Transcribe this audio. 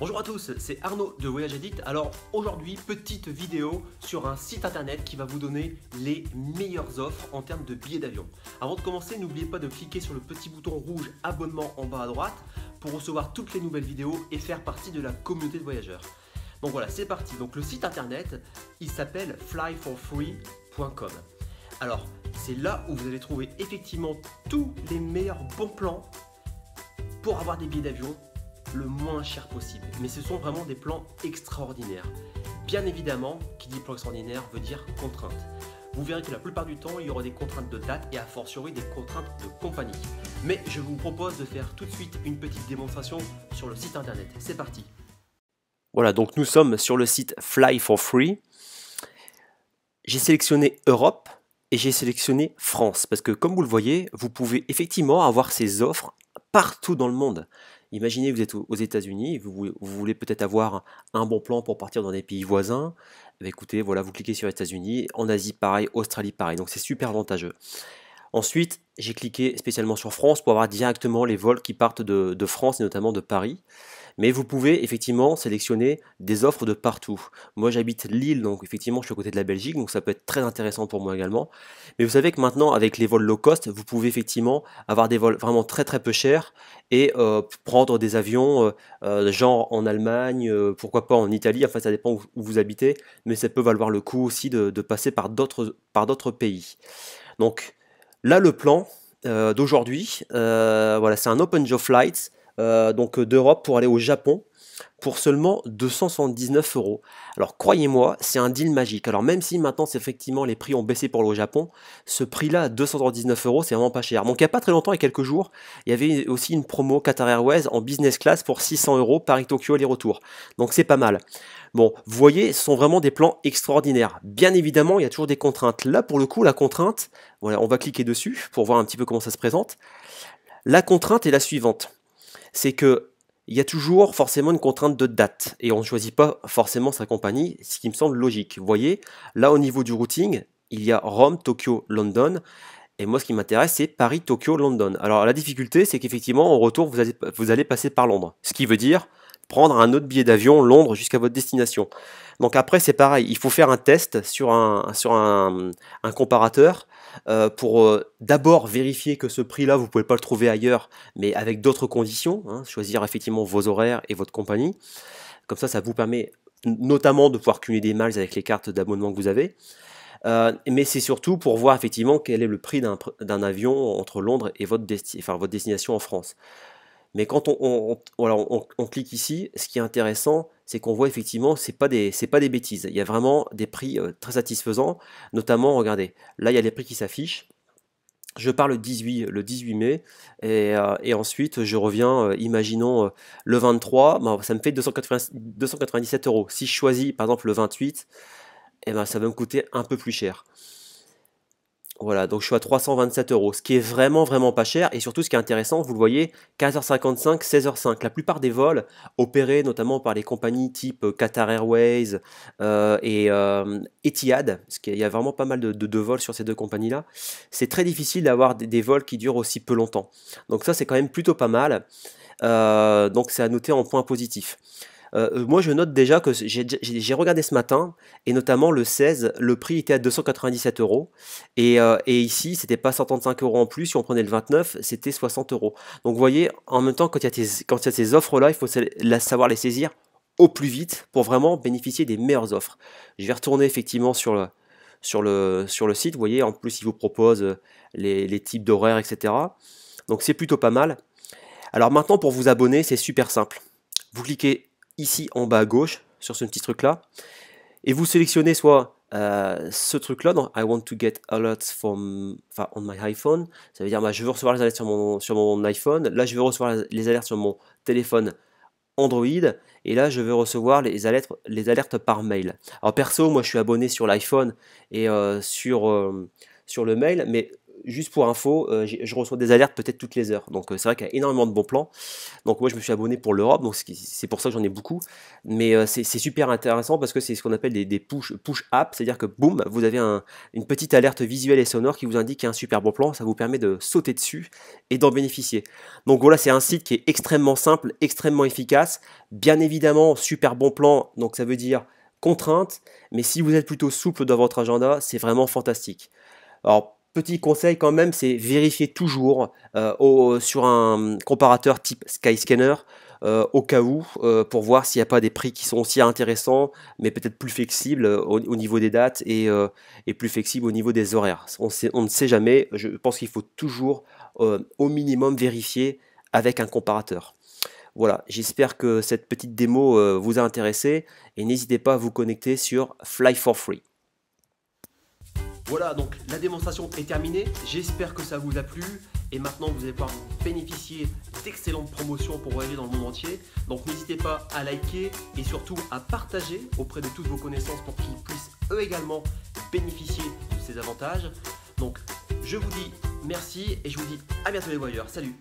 Bonjour à tous, c'est Arnaud de Voyage Addict. Alors aujourd'hui, petite vidéo sur un site internet qui va vous donner les meilleures offres en termes de billets d'avion. Avant de commencer, n'oubliez pas de cliquer sur le petit bouton rouge abonnement en bas à droite pour recevoir toutes les nouvelles vidéos et faire partie de la communauté de voyageurs. Donc voilà, c'est parti. Donc le site internet, il s'appelle flyforfree.com. Alors, c'est là où vous allez trouver effectivement tous les meilleurs bons plans pour avoir des billets d'avion le moins cher possible. Mais ce sont vraiment des plans extraordinaires. Bien évidemment, qui dit plan extraordinaire veut dire contraintes. Vous verrez que la plupart du temps, il y aura des contraintes de date et a fortiori des contraintes de compagnie. Mais je vous propose de faire tout de suite une petite démonstration sur le site internet. C'est parti. Voilà, donc nous sommes sur le site Fly for Free. J'ai sélectionné Europe et j'ai sélectionné France parce que comme vous le voyez, vous pouvez effectivement avoir ces offres partout dans le monde. Imaginez, vous êtes aux États-Unis, vous voulez peut-être avoir un bon plan pour partir dans des pays voisins. Écoutez, voilà, vous cliquez sur États-Unis, en Asie pareil, Australie pareil, donc c'est super avantageux. Ensuite, j'ai cliqué spécialement sur France pour avoir directement les vols qui partent de France et notamment de Paris. Mais vous pouvez effectivement sélectionner des offres de partout. Moi j'habite Lille, donc effectivement je suis à côté de la Belgique, donc ça peut être très intéressant pour moi également. Mais vous savez que maintenant avec les vols low cost, vous pouvez effectivement avoir des vols vraiment très très peu chers et prendre des avions genre en Allemagne, pourquoi pas en Italie, enfin ça dépend où vous habitez, mais ça peut valoir le coup aussi de passer par d'autres pays. Donc là le plan d'aujourd'hui, voilà, c'est un Open Joe Flights. Donc d'Europe pour aller au Japon pour seulement 279 €. Alors croyez-moi, c'est un deal magique. Alors même si maintenant effectivement les prix ont baissé pour le Japon, ce prix-là à 279 €, c'est vraiment pas cher. Donc il n'y a pas très longtemps, il y a quelques jours, il y avait aussi une promo Qatar Airways en business class pour 600 € Paris-Tokyo aller-retour. Donc c'est pas mal. Bon, vous voyez, ce sont vraiment des plans extraordinaires. Bien évidemment, il y a toujours des contraintes. Là, pour le coup, la contrainte, voilà, on va cliquer dessus pour voir un petit peu comment ça se présente. La contrainte est la suivante. C'est que il y a toujours forcément une contrainte de date et on ne choisit pas forcément sa compagnie, ce qui me semble logique. Vous voyez, là au niveau du routing, il y a Rome, Tokyo, London. Et moi, ce qui m'intéresse, c'est Paris, Tokyo, London. Alors la difficulté, c'est qu'effectivement, au retour, vous allez passer par Londres. Ce qui veut dire prendre un autre billet d'avion Londres jusqu'à votre destination. Donc après, c'est pareil, il faut faire un test sur un comparateur pour d'abord vérifier que ce prix-là, vous ne pouvez pas le trouver ailleurs, mais avec d'autres conditions, hein, choisir effectivement vos horaires et votre compagnie. Comme ça vous permet notamment de pouvoir cumuler des miles avec les cartes d'abonnement que vous avez. Mais c'est surtout pour voir effectivement quel est le prix d'un avion entre Londres et votre destination en France. Mais quand on clique ici, ce qui est intéressant, c'est qu'on voit effectivement, c'est pas des bêtises. Il y a vraiment des prix très satisfaisants, notamment, regardez, là il y a les prix qui s'affichent. Je pars le 18 mai et ensuite je reviens, imaginons le 23, ben, ça me fait 297 €. Si je choisis par exemple le 28, eh ben, ça va me coûter un peu plus cher. Voilà, donc je suis à 327 €, ce qui est vraiment vraiment pas cher et surtout ce qui est intéressant, vous le voyez, 15h55, 16h05. La plupart des vols opérés notamment par les compagnies type Qatar Airways et Etihad, parce qu'il y a vraiment pas mal de vols sur ces deux compagnies-là, c'est très difficile d'avoir des vols qui durent aussi peu longtemps. Donc ça c'est quand même plutôt pas mal, donc c'est à noter en point positif. Moi je note déjà que j'ai regardé ce matin et notamment le 16, le prix était à 297 € et ici c'était pas 135 € en plus, si on prenait le 29 c'était 60 €. Donc vous voyez, en même temps quand il y a ces offres là, il faut savoir les saisir au plus vite pour vraiment bénéficier des meilleures offres. Je vais retourner effectivement sur le site, vous voyez, en plus il vous propose les types d'horaires, etc. Donc c'est plutôt pas mal. Alors maintenant pour vous abonner, c'est super simple. Vous cliquez ici en bas à gauche sur ce petit truc là et vous sélectionnez soit ce truc là, donc I want to get alerts on my iPhone, ça veut dire je veux recevoir les alertes sur mon iPhone, là je veux recevoir les alertes sur mon téléphone Android et là je veux recevoir les alertes par mail. Alors perso moi je suis abonné sur l'iPhone et sur le mail, mais juste pour info, je reçois des alertes peut-être toutes les heures. Donc c'est vrai qu'il y a énormément de bons plans. Donc moi je me suis abonné pour l'Europe, donc c'est pour ça que j'en ai beaucoup. Mais c'est super intéressant parce que c'est ce qu'on appelle des push apps, c'est-à-dire que boum, vous avez une petite alerte visuelle et sonore qui vous indique qu'il y a un super bon plan. Ça vous permet de sauter dessus et d'en bénéficier. Donc voilà, c'est un site qui est extrêmement simple, extrêmement efficace. Bien évidemment, super bon plan, donc ça veut dire contrainte, mais si vous êtes plutôt souple dans votre agenda, c'est vraiment fantastique. Alors, petit conseil quand même, c'est vérifier toujours sur un comparateur type Skyscanner, au cas où, pour voir s'il n'y a pas des prix qui sont aussi intéressants, mais peut-être plus flexibles au niveau des dates et plus flexibles au niveau des horaires. On ne sait jamais, je pense qu'il faut toujours au minimum vérifier avec un comparateur. Voilà, j'espère que cette petite démo vous a intéressé et n'hésitez pas à vous connecter sur Fly for Free. Voilà, donc la démonstration est terminée. J'espère que ça vous a plu. Et maintenant, vous allez pouvoir bénéficier d'excellentes promotions pour voyager dans le monde entier. Donc n'hésitez pas à liker et surtout à partager auprès de toutes vos connaissances pour qu'ils puissent eux également bénéficier de ces avantages. Donc je vous dis merci et je vous dis à bientôt les voyeurs. Salut!